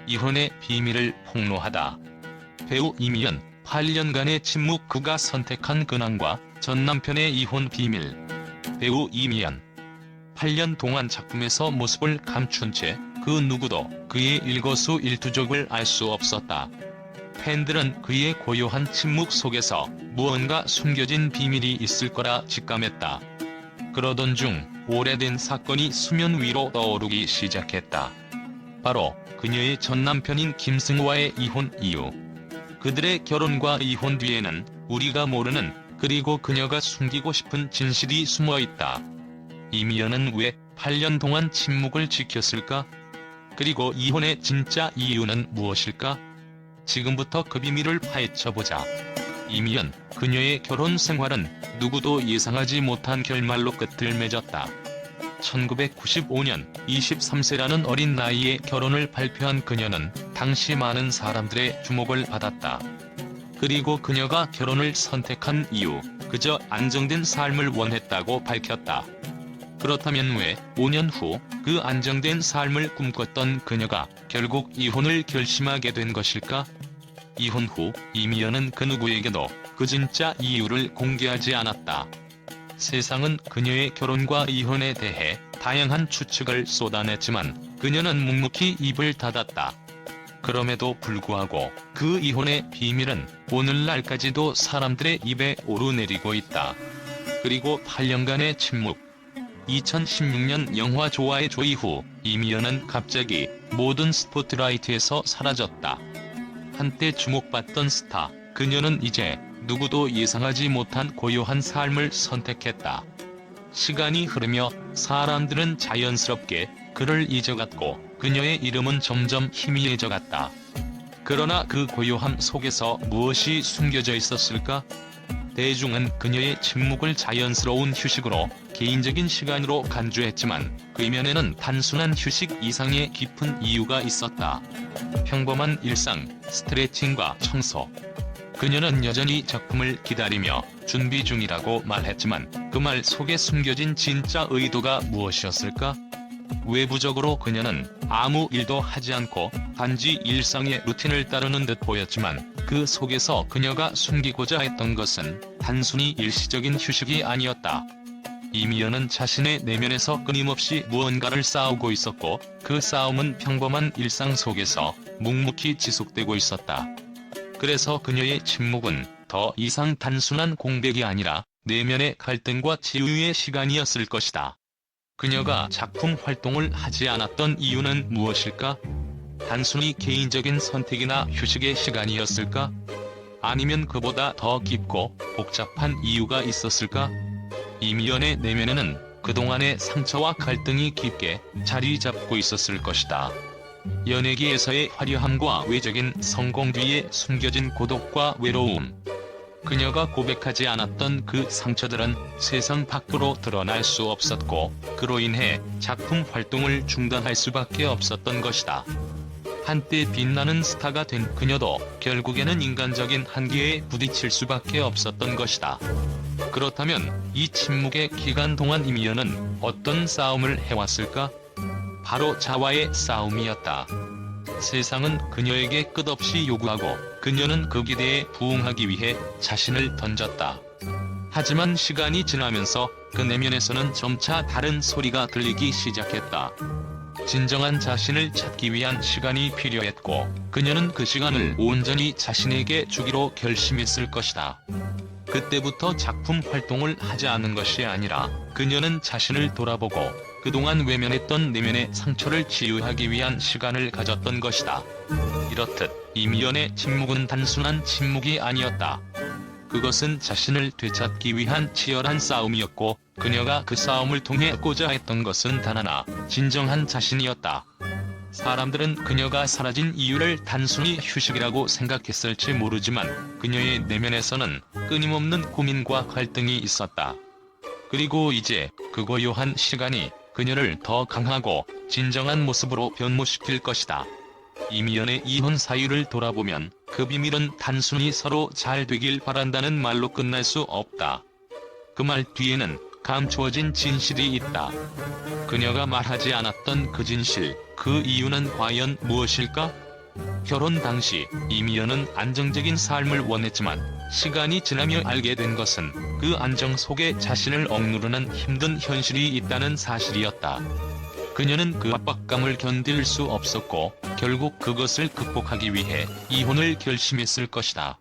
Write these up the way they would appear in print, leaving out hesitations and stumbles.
이혼의 비밀을 폭로하다. 배우 이미연, 8년간의 침묵 그가 선택한 근황과 전 남편의 이혼 비밀. 배우 이미연. 8년 동안 작품에서 모습을 감춘 채 그 누구도 그의 일거수일투족을 알 수 없었다. 팬들은 그의 고요한 침묵 속에서 무언가 숨겨진 비밀이 있을 거라 직감했다. 그러던 중 오래된 사건이 수면 위로 떠오르기 시작했다. 바로 그녀의 전 남편인 김승우와의 이혼 이유. 그들의 결혼과 이혼 뒤에는 우리가 모르는, 그리고 그녀가 숨기고 싶은 진실이 숨어있다. 이미연은 왜 8년 동안 침묵을 지켰을까? 그리고 이혼의 진짜 이유는 무엇일까? 지금부터 그 비밀을 파헤쳐보자. 이미연, 그녀의 결혼 생활은 누구도 예상하지 못한 결말로 끝을 맺었다. 1995년 23세라는 어린 나이에 결혼을 발표한 그녀는 당시 많은 사람들의 주목을 받았다. 그리고 그녀가 결혼을 선택한 이유, 그저 안정된 삶을 원했다고 밝혔다. 그렇다면 왜 5년 후 그 안정된 삶을 꿈꿨던 그녀가 결국 이혼을 결심하게 된 것일까? 이혼 후 이미연은 그 누구에게도 그 진짜 이유를 공개하지 않았다. 세상은 그녀의 결혼과 이혼에 대해 다양한 추측을 쏟아냈지만 그녀는 묵묵히 입을 닫았다. 그럼에도 불구하고 그 이혼의 비밀은 오늘날까지도 사람들의 입에 오르내리고 있다. 그리고 8년간의 침묵. 2016년 영화 조화의 조 이후 이미연은 갑자기 모든 스포트라이트에서 사라졌다. 한때 주목받던 스타, 그녀는 이제 누구도 예상하지 못한 고요한 삶을 선택했다. 시간이 흐르며 사람들은 자연스럽게 그를 잊어갔고 그녀의 이름은 점점 희미해져갔다. 그러나 그 고요함 속에서 무엇이 숨겨져 있었을까? 대중은 그녀의 침묵을 자연스러운 휴식으로, 개인적인 시간으로 간주했지만 그 이면에는 단순한 휴식 이상의 깊은 이유가 있었다. 평범한 일상, 스트레칭과 청소. 그녀는 여전히 작품을 기다리며 준비 중이라고 말했지만 그 말 속에 숨겨진 진짜 의도가 무엇이었을까? 외부적으로 그녀는 아무 일도 하지 않고 단지 일상의 루틴을 따르는 듯 보였지만 그 속에서 그녀가 숨기고자 했던 것은 단순히 일시적인 휴식이 아니었다. 이미연은 자신의 내면에서 끊임없이 무언가를 쌓아오고 있었고 그 싸움은 평범한 일상 속에서 묵묵히 지속되고 있었다. 그래서 그녀의 침묵은 더 이상 단순한 공백이 아니라 내면의 갈등과 치유의 시간이었을 것이다. 그녀가 작품 활동을 하지 않았던 이유는 무엇일까? 단순히 개인적인 선택이나 휴식의 시간이었을까? 아니면 그보다 더 깊고 복잡한 이유가 있었을까? 이미연의 내면에는 그동안의 상처와 갈등이 깊게 자리 잡고 있었을 것이다. 연예계에서의 화려함과 외적인 성공 뒤에 숨겨진 고독과 외로움. 그녀가 고백하지 않았던 그 상처들은 세상 밖으로 드러날 수 없었고 그로 인해 작품 활동을 중단할 수밖에 없었던 것이다. 한때 빛나는 스타가 된 그녀도 결국에는 인간적인 한계에 부딪힐 수밖에 없었던 것이다. 그렇다면 이 침묵의 기간 동안 이미연은 어떤 싸움을 해왔을까? 바로 자와의 싸움이었다. 세상은 그녀에게 끝없이 요구하고 그녀는 그 기대에 부응하기 위해 자신을 던졌다. 하지만 시간이 지나면서 그 내면에서는 점차 다른 소리가 들리기 시작했다. 진정한 자신을 찾기 위한 시간이 필요했고 그녀는 그 시간을 온전히 자신에게 주기로 결심했을 것이다. 그때부터 작품 활동을 하지 않은 것이 아니라 그녀는 자신을 돌아보고 그동안 외면했던 내면의 상처를 치유하기 위한 시간을 가졌던 것이다. 이렇듯 이미연의 침묵은 단순한 침묵이 아니었다. 그것은 자신을 되찾기 위한 치열한 싸움이었고 그녀가 그 싸움을 통해 하고자 했던 것은 단 하나, 진정한 자신이었다. 사람들은 그녀가 사라진 이유를 단순히 휴식이라고 생각했을지 모르지만 그녀의 내면에서는 끊임없는 고민과 갈등이 있었다. 그리고 이제 그 고요한 시간이 그녀를 더 강하고 진정한 모습으로 변모시킬 것이다. 이미연의 이혼 사유를 돌아보면 그 비밀은 단순히 서로 잘 되길 바란다는 말로 끝날 수 없다. 그 말 뒤에는 감추어진 진실이 있다. 그녀가 말하지 않았던 그 진실, 그 이유는 과연 무엇일까? 결혼 당시 이미연은 안정적인 삶을 원했지만 시간이 지나며 알게 된 것은 그 안정 속에 자신을 억누르는 힘든 현실이 있다는 사실이었다. 그녀는 그 압박감을 견딜 수 없었고 결국 그것을 극복하기 위해 이혼을 결심했을 것이다.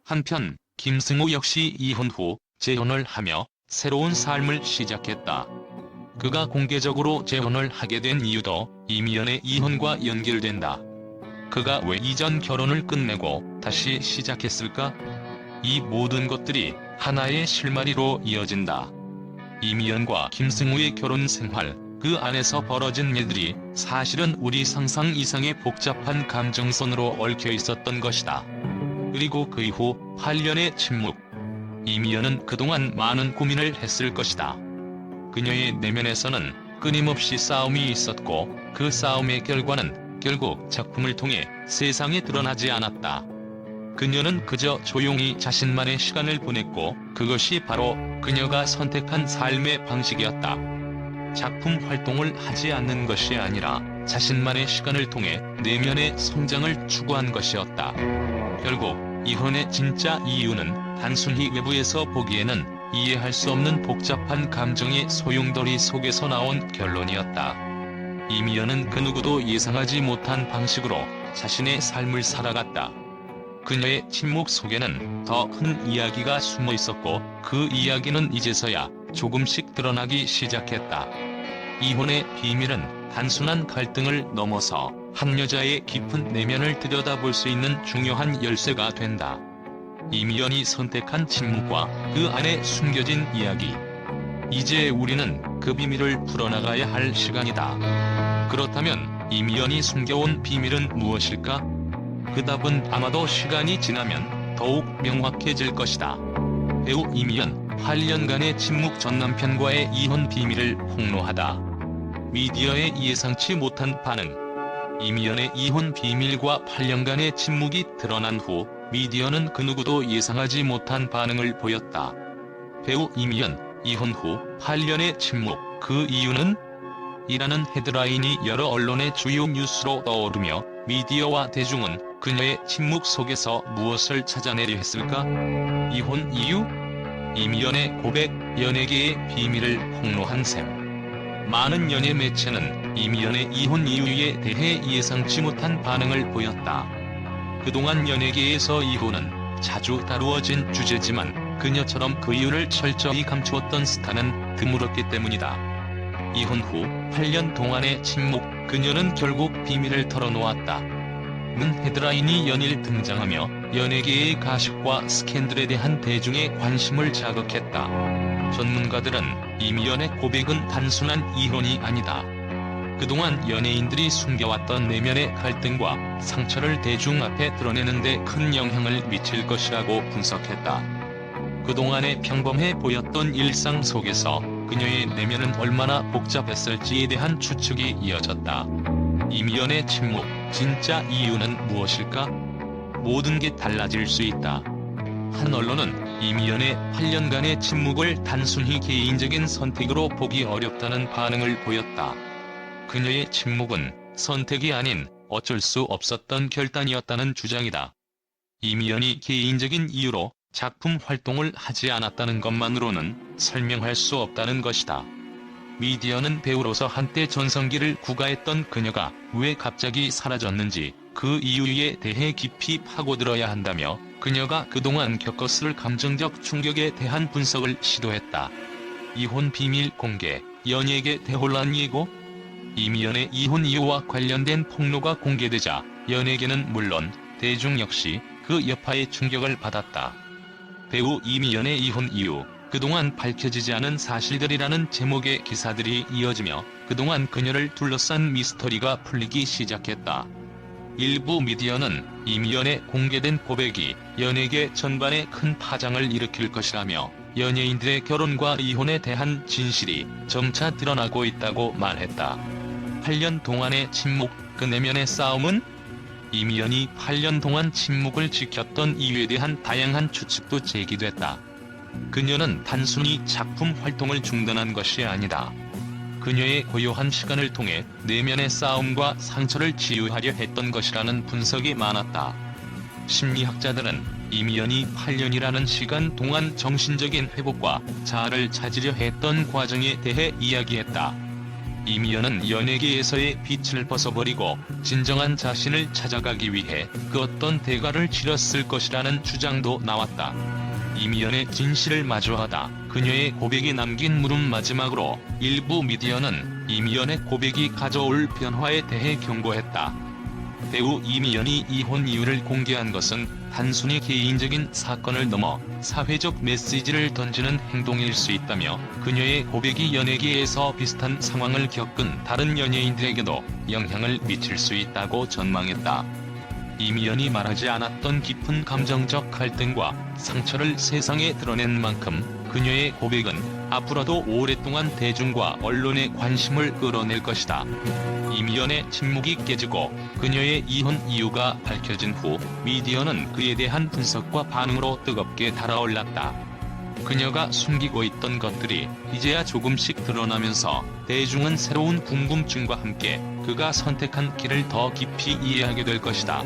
한편 김승우 역시 이혼 후 재혼을 하며 새로운 삶을 시작했다. 그가 공개적으로 재혼을 하게 된 이유도 이미연의 이혼과 연결된다. 그가 왜 이전 결혼을 끝내고 다시 시작했을까? 이 모든 것들이 하나의 실마리로 이어진다. 이미연과 김승우의 결혼 생활, 그 안에서 벌어진 일들이 사실은 우리 상상 이상의 복잡한 감정선으로 얽혀 있었던 것이다. 그리고 그 이후 8년의 침묵. 이미연은 그동안 많은 고민을 했을 것이다. 그녀의 내면에서는 끊임없이 싸움이 있었고 그 싸움의 결과는 결국 작품을 통해 세상에 드러나지 않았다. 그녀는 그저 조용히 자신만의 시간을 보냈고 그것이 바로 그녀가 선택한 삶의 방식이었다. 작품 활동을 하지 않는 것이 아니라 자신만의 시간을 통해 내면의 성장을 추구한 것이었다. 결국 이혼의 진짜 이유는 단순히 외부에서 보기에는 이해할 수 없는 복잡한 감정의 소용돌이 속에서 나온 결론이었다. 이미연은 그 누구도 예상하지 못한 방식으로 자신의 삶을 살아갔다. 그녀의 침묵 속에는 더 큰 이야기가 숨어 있었고 그 이야기는 이제서야 조금씩 드러나기 시작했다. 이혼의 비밀은 단순한 갈등을 넘어서 한 여자의 깊은 내면을 들여다볼 수 있는 중요한 열쇠가 된다. 이미연이 선택한 침묵과 그 안에 숨겨진 이야기. 이제 우리는 그 비밀을 풀어나가야 할 시간이다. 그렇다면 이미연이 숨겨온 비밀은 무엇일까? 그 답은 아마도 시간이 지나면 더욱 명확해질 것이다. 배우 이미연, 8년간의 침묵 전 남편과의 이혼 비밀을 폭로하다. 미디어의 예상치 못한 반응. 이미연의 이혼 비밀과 8년간의 침묵이 드러난 후 미디어는 그 누구도 예상하지 못한 반응을 보였다. 배우 이미연, 이혼 후 8년의 침묵, 그 이유는? 이라는 헤드라인이 여러 언론의 주요 뉴스로 떠오르며 미디어와 대중은 그녀의 침묵 속에서 무엇을 찾아내려 했을까? 이혼 이유? 이미연의 고백, 연예계의 비밀을 폭로한 셈. 많은 연예 매체는 이미연의 이혼 이유에 대해 예상치 못한 반응을 보였다. 그동안 연예계에서 이혼은 자주 다루어진 주제지만 그녀처럼 그 이유를 철저히 감추었던 스타는 드물었기 때문이다. 이혼 후 8년 동안의 침묵, 그녀는 결국 비밀을 털어놓았다. 는 헤드라인이 연일 등장하며 연예계의 가십과 스캔들에 대한 대중의 관심을 자극했다. 전문가들은 이미연의 고백은 단순한 이혼이 아니다. 그동안 연예인들이 숨겨왔던 내면의 갈등과 상처를 대중 앞에 드러내는 데 큰 영향을 미칠 것이라고 분석했다. 그동안의 평범해 보였던 일상 속에서 그녀의 내면은 얼마나 복잡했을지에 대한 추측이 이어졌다. 이미연의 침묵, 진짜 이유는 무엇일까? 모든 게 달라질 수 있다. 한 언론은 이미연의 8년간의 침묵을 단순히 개인적인 선택으로 보기 어렵다는 반응을 보였다. 그녀의 침묵은 선택이 아닌 어쩔 수 없었던 결단이었다는 주장이다. 이미연이 개인적인 이유로 작품 활동을 하지 않았다는 것만으로는 설명할 수 없다는 것이다. 미디어는 배우로서 한때 전성기를 구가했던 그녀가 왜 갑자기 사라졌는지 그 이유에 대해 깊이 파고들어야 한다며 그녀가 그동안 겪었을 감정적 충격에 대한 분석을 시도했다. 이혼 비밀 공개, 연예계 대혼란 예고? 이미연의 이혼 이유와 관련된 폭로가 공개되자 연예계는 물론 대중 역시 그 여파에 충격을 받았다. 배우 이미연의 이혼 이유, 그동안 밝혀지지 않은 사실들이라는 제목의 기사들이 이어지며 그동안 그녀를 둘러싼 미스터리가 풀리기 시작했다. 일부 미디어는 이미연의 공개된 고백이 연예계 전반에 큰 파장을 일으킬 것이라며 연예인들의 결혼과 이혼에 대한 진실이 점차 드러나고 있다고 말했다. 8년 동안의 침묵, 그 내면의 싸움은? 이미연이 8년 동안 침묵을 지켰던 이유에 대한 다양한 추측도 제기됐다. 그녀는 단순히 작품 활동을 중단한 것이 아니다. 그녀의 고요한 시간을 통해 내면의 싸움과 상처를 치유하려 했던 것이라는 분석이 많았다. 심리학자들은 이미연이 8년이라는 시간 동안 정신적인 회복과 자아를 찾으려 했던 과정에 대해 이야기했다. 이미연은 연예계에서의 빛을 벗어버리고 진정한 자신을 찾아가기 위해 그 어떤 대가를 치렀을 것이라는 주장도 나왔다. 이미연의 진실을 마주하다 그녀의 고백이 남긴 물음. 마지막으로 일부 미디어는 이미연의 고백이 가져올 변화에 대해 경고했다. 배우 이미연이 이혼 이유를 공개한 것은 단순히 개인적인 사건을 넘어 사회적 메시지를 던지는 행동일 수 있다며, 그녀의 고백이 연예계에서 비슷한 상황을 겪은 다른 연예인들에게도 영향을 미칠 수 있다고 전망했다. 이미연이 말하지 않았던 깊은 감정적 갈등과 상처를 세상에 드러낸 만큼 그녀의 고백은 앞으로도 오랫동안 대중과 언론의 관심을 끌어낼 것이다. 이미연의 침묵이 깨지고 그녀의 이혼 이유가 밝혀진 후 미디어는 그에 대한 분석과 반응으로 뜨겁게 달아올랐다. 그녀가 숨기고 있던 것들이 이제야 조금씩 드러나면서 대중은 새로운 궁금증과 함께 그가 선택한 길을 더 깊이 이해하게 될 것이다.